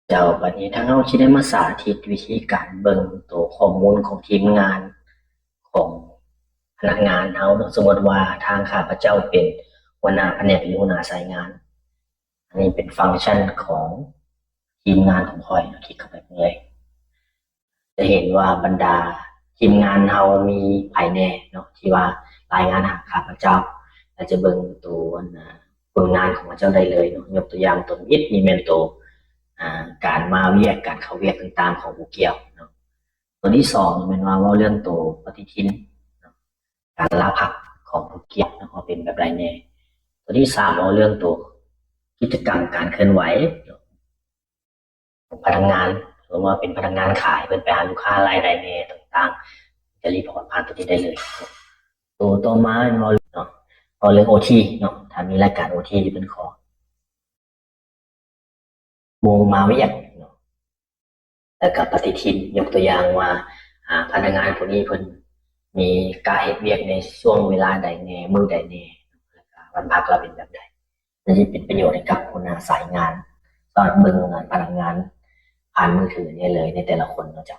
เจ้าบัดนี้ทางเราสิได้มาสาธิตวิธีการเบิ่งตัวข้อมูลของทีมงานของพนักงานเราเนาะสมมติว่าทางข้าพเจ้าเป็นหัวหน้าแผนกหรือหัวหน้าสายงานอันนี้เป็นฟังก์ชันของทีมงานของข้อยเนาะคลิกเข้าไปเลยจะเห็นว่าบรรดาทีมงานเรามีภายในเนาะที่ว่ารายงานหาข้าพเจ้าเราจะเบิ่งตัวผลงานของข้าพเจ้าได้เลยเนาะยกตัวอย่างตัวอิดนี่แม่นตัวการมาเวียกการเข้าเวียกต่างๆของผู้เกี่ยวเนาะตัวที่สองเป็นว่าเรื่องตัวปฏิทินการลาพักของผู้เกี่ยวนะว่าเป็นแบบไรเนี่ยตัวที่สามเรื่องตัวกิจกรรมการเคลื่อนไหวของพนักงานหรือว่าเป็นพนักงานขายเป็นไปหาลูกค้ารายใดเนี่ยต่างๆจะรีพอร์ตผ่านตัวนี้ได้เลยตัวต่อมาเนาะเรื่องโอทีเนาะถ้ามีรายการโอทีเป็นขอวงมาเวียกเนาะแล้วก็ปฏิทินยกตัวอย่างว่าพนักงานคนนี้เพิ่นมีการเฮ็ดเวียกในช่วงเวลาใดแน่มื้อใดแน่วันพักเราเป็นแบบใดนั่นจะเป็นประโยชน์ให้กับคนสายงานสอนเบิ่งงานพนักงานผ่านมือถือเนี่ยเลยในแต่ละคนเนาะจ๊ะ